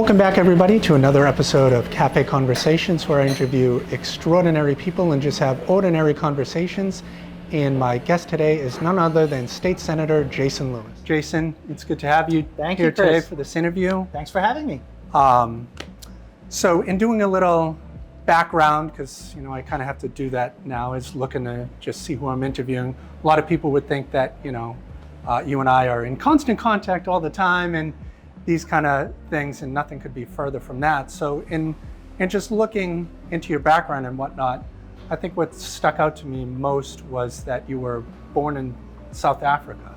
Welcome back, everybody, to another episode of Café Conversations, where I interview extraordinary people and just have ordinary conversations. And my guest today is none other than State Senator Jason Lewis. Jason, it's good to have you here today for this interview. Thanks for having me. So in doing a little background, because I kind of have to do that now, is looking to just see who I'm interviewing. A lot of people would think that you and I are in constant contact all the time and these kind of things, and nothing could be further from that. So in just looking into your background and whatnot, I think what stuck out to me most was that you were born in South Africa,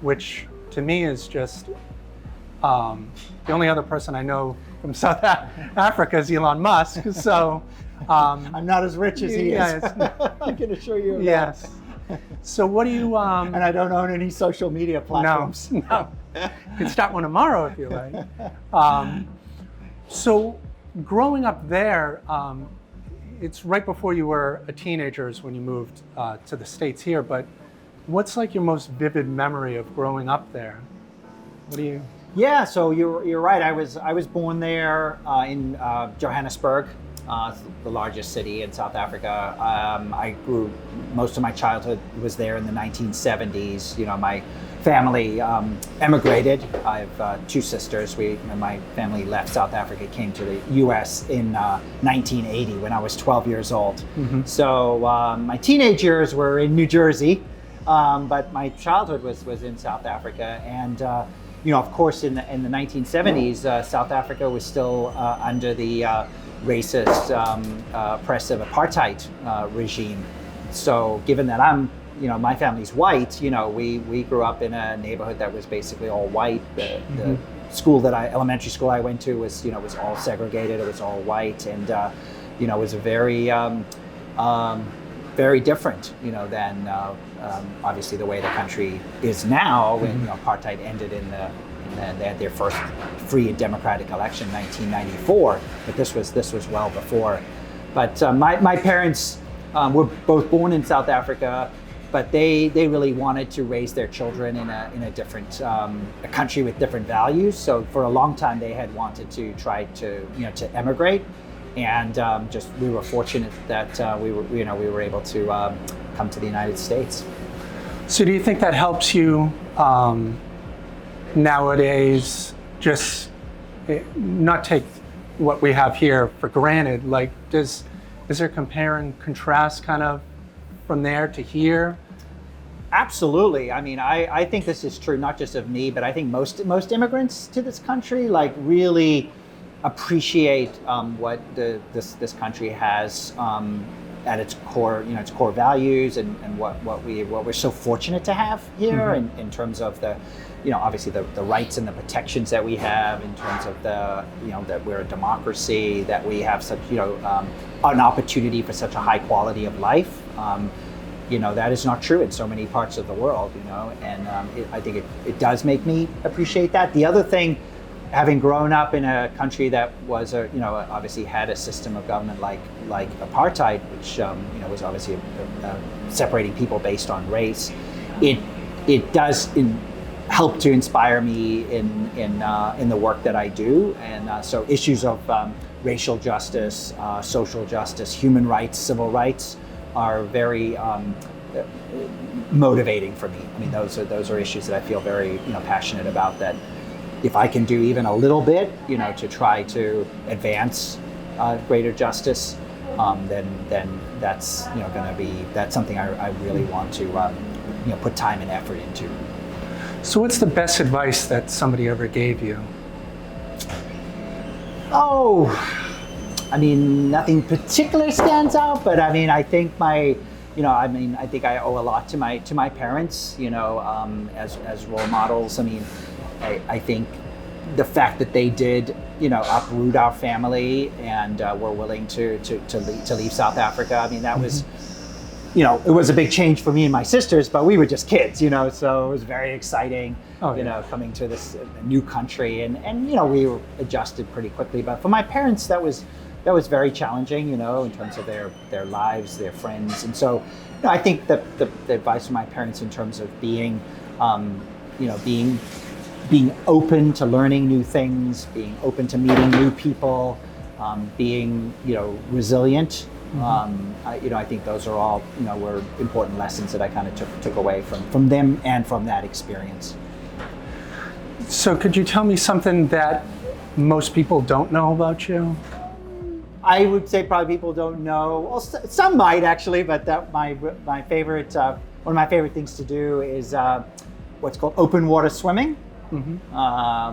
which to me is just the only other person I know from South Africa is Elon Musk. So I'm not as rich as he is. I can assure you of that. So what do you... and I don't own any social media platforms. No. You can start one tomorrow if you like. So growing up there, it's right before you were a teenager is when you moved to the States here, but what's like your most vivid memory of growing up there? What do you... Yeah, so you're right. I was born there in Johannesburg, the largest city in South Africa. I grew most of my childhood was there in the 1970s. My family emigrated. I have two sisters. My family left South Africa, came to the U.S. in 1980 when I was 12 years old. Mm-hmm. So my teenage years were in New Jersey, but my childhood was in South Africa. And of course, in the 1970s, South Africa was still under the racist, oppressive apartheid regime. So given that my family's white, we grew up in a neighborhood that was basically all white. The elementary school I went to was all segregated. It was all white, and it was a very, very different, than obviously the way the country is now. When apartheid ended they had their first free and democratic election in 1994, but this was well before. But my parents were both born in South Africa, but they really wanted to raise their children in a different a country with different values. So for a long time they had wanted to try to emigrate, and we were fortunate that we were able to come to the United States. So do you think that helps you nowadays just not take what we have here for granted? Like, is there compare and contrast kind of from there to here? Absolutely. I mean, I think this is true not just of me, but I think most immigrants to this country really appreciate what this country has at its core, its core values, and what we're so fortunate to have here, in terms of the obviously the rights and the protections that we have, in terms of the that we're a democracy, that we have such an opportunity for such a high quality of life. That is not true in so many parts of the world, and I think it does make me appreciate that. The other thing, having grown up in a country that was obviously had a system of government like apartheid, which was obviously separating people based on race, it does help to inspire me in the work that I do, and so issues of racial justice, social justice, human rights, civil rights are very motivating for me. I mean, those are issues that I feel very passionate about. That if I can do even a little bit, to try to advance greater justice, then that's that's something I really want to put time and effort into. So what's the best advice that somebody ever gave you? Oh, I mean, nothing particular stands out, but I mean, I think I think I owe a lot to my parents, as role models. I mean, I think the fact that they did, uproot our family and were willing to leave South Africa. I mean, that was, it was a big change for me and my sisters, but we were just kids, so it was very exciting, coming to this new country, and we were adjusted pretty quickly. But for my parents, that was very challenging, in terms of their lives, their friends, and so I think the advice from my parents in terms of being being open to learning new things, being open to meeting new people, being, resilient. I think those are all, were important lessons that I kind of took away from them and from that experience. So could you tell me something that most people don't know about you? I would say probably people don't know. Well, some might actually, but that my favorite, one of my favorite things to do is what's called open water swimming,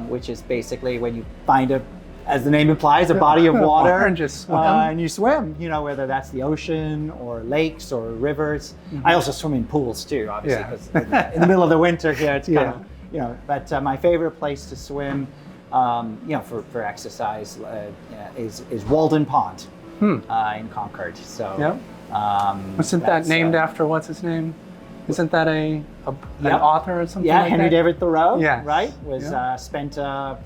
which is basically when you find as the name implies, a body of water, and just swim. And you swim. Whether that's the ocean or lakes or rivers. I also swim in pools too, obviously, because in the middle of the winter here, it's kind of, But my favorite place to swim, for exercise, is Walden Pond in Concord. So, wasn't that named after what's his name? Isn't that an author or something? Yeah, like Henry that? David Thoreau. Yeah, right. Was spent a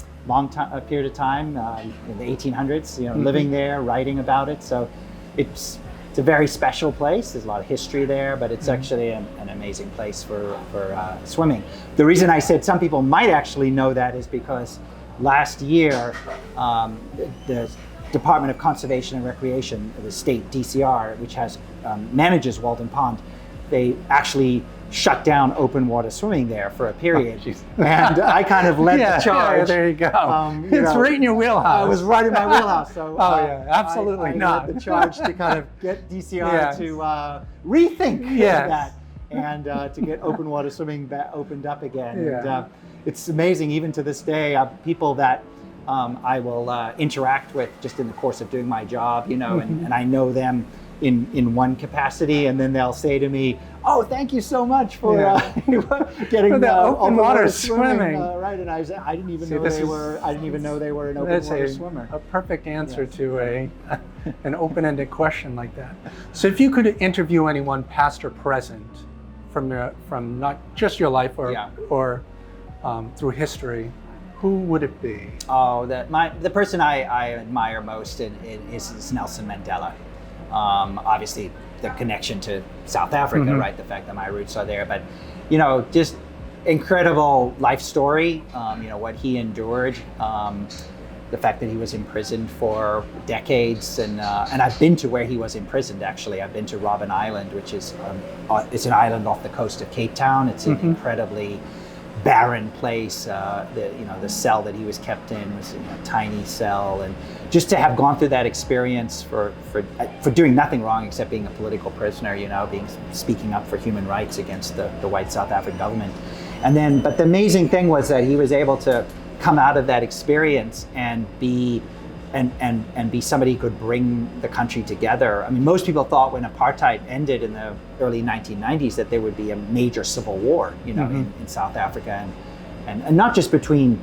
period of time in the 1800s, living there, writing about it. So it's a very special place. There's a lot of history there, but it's actually an amazing place for swimming. The reason I said some people might actually know that is because last year, the Department of Conservation and Recreation, the state DCR, which manages Walden Pond, they actually shut down open water swimming there for a period. And I kind of led the charge. Yeah, there you go. It's right in your wheelhouse. I was right in my wheelhouse. So absolutely not. I led the charge to kind of get DCR to rethink that and to get open water swimming opened up again. And it's amazing, even to this day, people that I will interact with just in the course of doing my job, and I know them in one capacity, and then they'll say to me, "Oh, thank you so much for getting the open water swimming." Right, and I didn't even know they were. I didn't even know they were an open water swimmer. A perfect answer to an open-ended question like that. So, if you could interview anyone, past or present, from not just your life or through history, who would it be? Oh, the person I admire most is Nelson Mandela. Obviously, the connection to South Africa, right? The fact that my roots are there, but just incredible life story. What he endured, the fact that he was imprisoned for decades, and I've been to where he was imprisoned. Actually, I've been to Robben Island, which is it's an island off the coast of Cape Town. It's an incredibly barren place. The cell that he was kept in was a tiny cell, and just to have gone through that experience for doing nothing wrong except being a political prisoner, speaking up for human rights against the white South African government. But the amazing thing was that he was able to come out of that experience and be somebody who could bring the country together. I mean, most people thought when apartheid ended in the early 1990s that there would be a major civil war, in South Africa, and not just between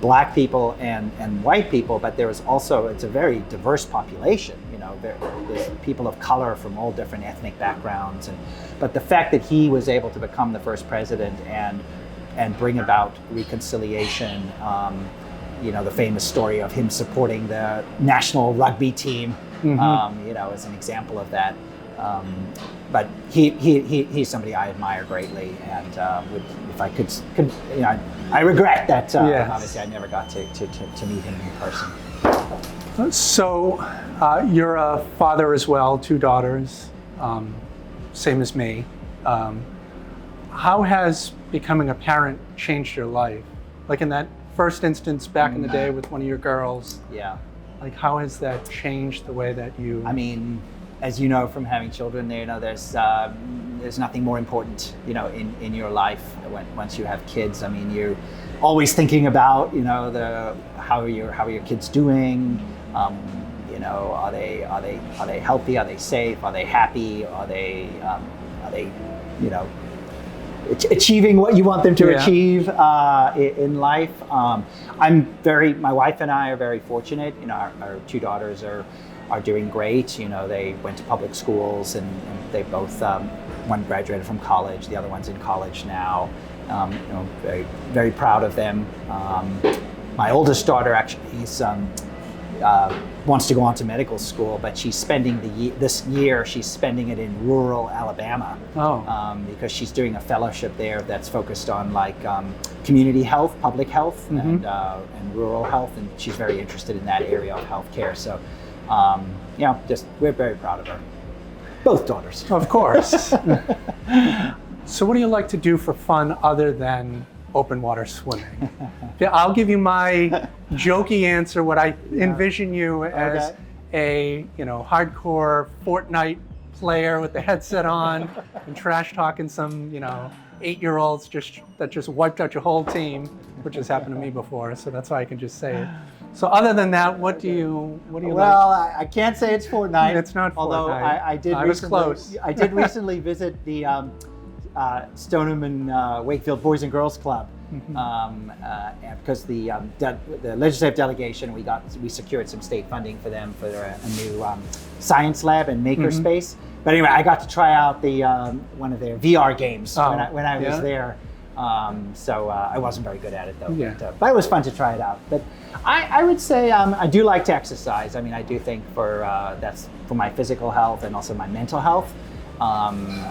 Black people and white people, but there was also, it's a very diverse population. There's people of color from all different ethnic backgrounds, but the fact that he was able to become the first president and bring about reconciliation. The famous story of him supporting the national rugby team, is an example of that. But he's somebody I admire greatly, and if I could, I regret that obviously I never got to meet him in person. So you're a father as well, 2 daughters, same as me. How has becoming a parent changed your life? Like in that first instance back in the day with one of your girls. Yeah. Like how has that changed the way that you... I mean, as you know from having children, there's nothing more important, in your life once you have kids. I mean, you're always thinking about, how are your kids doing? Are they healthy? Are they safe? Are they happy? Are they achieving what you want them to achieve in life? My wife and I are very fortunate. Our 2 daughters are doing great. They went to public schools, and they both, one graduated from college, the other one's in college now. Very, very proud of them. My oldest daughter actually wants to go on to medical school, but she's spending this year she's spending it in rural Alabama. Because she's doing a fellowship there that's focused on like community health, public health, and rural health, and she's very interested in that area of healthcare. So, we're very proud of her. Both daughters, of course. So, what do you like to do for fun other than open water swimming? I'll give you my jokey answer. What I envision you as a hardcore Fortnite player with the headset on and trash talking some 8-year-olds that just wiped out your whole team, which has happened to me before. So that's why I can just say it. So other than that, what do you like? Well, I can't say it's Fortnite. It's not Fortnite. Although I was close. I did recently visit the Stoneham and Wakefield Boys and Girls Club, because the legislative delegation, we secured some state funding for them for a new science lab and maker space. But anyway, I got to try out the one of their VR games when I was there. So I wasn't very good at it though. But it was fun to try it out. But I would say I do like to exercise. I mean, I do think that's for my physical health and also my mental health.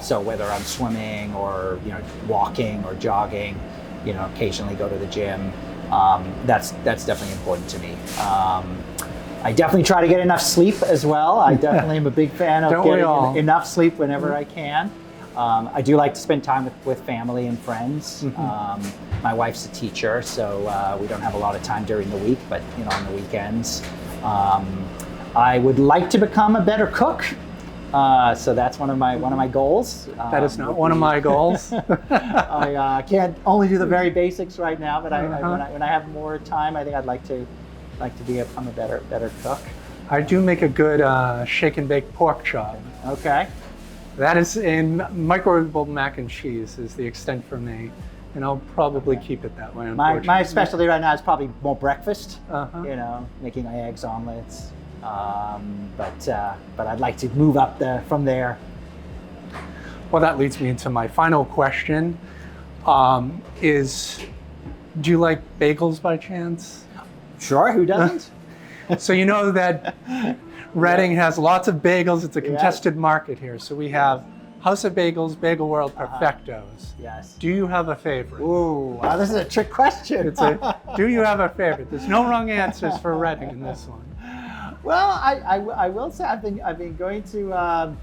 So whether I'm swimming or walking or jogging, occasionally go to the gym, that's definitely important to me. I definitely try to get enough sleep as well. I definitely am a big fan of getting enough sleep whenever I can. I do like to spend time with family and friends. My wife's a teacher, so we don't have a lot of time during the week, but on the weekends. I would like to become a better cook. So that's one of my goals. That is not one of my goals. I can't only do the very basics right now, but when I have more time, I think I'd like to become a better cook. I do make a good shake and bake pork chop. Okay. That is in microwavable mac and cheese is the extent for me, and I'll probably keep it that way. My specialty right now is probably more breakfast. Making eggs, omelets. But I'd like to move up from there. Well, that leads me into my final question. Do you like bagels by chance? Sure, who doesn't? So you know that Reading has lots of bagels. It's a contested market here. So we have House of Bagels, Bagel World, Perfectos. Yes. Do you have a favorite? Ooh, wow, this is a trick question. Do you have a favorite? There's no wrong answers for Reading in this one. Well, I will say I've been going to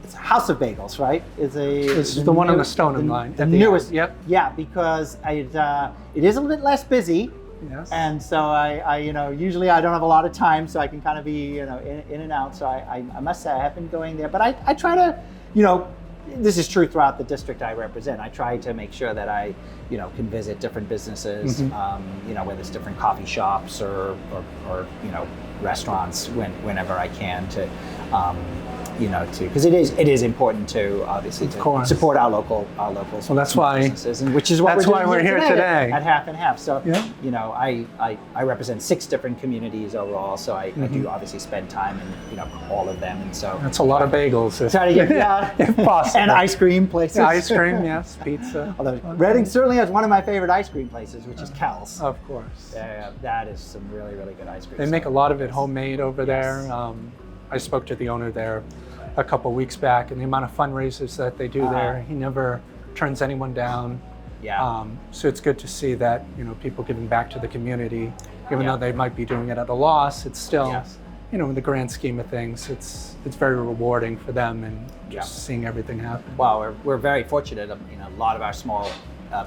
it's House of Bagels, right? It's the one on the Stoneham line. The newest. Yep. Yeah, because it is a little bit less busy. Yes. And so I usually I don't have a lot of time, so I can kind of be in and out. So I must say I have been going there, but I try to this is true throughout the district I represent. I try to make sure that I can visit different businesses, whether it's different coffee shops or restaurants whenever I can to because it is important to obviously to support our local well, that's why businesses, and which is why we're here today at Half and Half. So I represent 6 different communities overall, so I do obviously spend time in all of them, and so that's a lot of bagels. Try to get if possible, and ice cream places. Ice cream, yes, pizza. Although Reading certainly has one of my favorite ice cream places, which is Cal's. Of course, that is some really good ice cream. They make a lot of it homemade over there. I spoke to the owner there a couple weeks back, and the amount of fundraisers that they do there, he never turns anyone down. So it's good to see that people giving back to the community, even though they might be doing it at a loss. It's still, in the grand scheme of things, it's very rewarding for them, and just seeing everything happen. Well, we're very fortunate. A lot of our small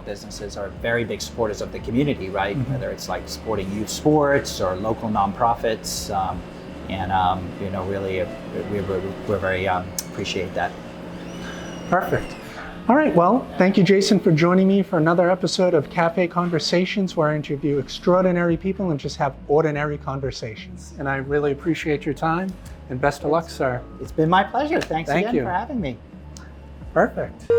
businesses are very big supporters of the community, right? Whether it's like supporting youth sports or local nonprofits. Really, we're very appreciate that. Perfect. All right. Well, thank you, Jason, for joining me for another episode of Café Conversations, where I interview extraordinary people and just have ordinary conversations. And I really appreciate your time, and best of luck, sir. It's been my pleasure. Thanks again for having me. Perfect.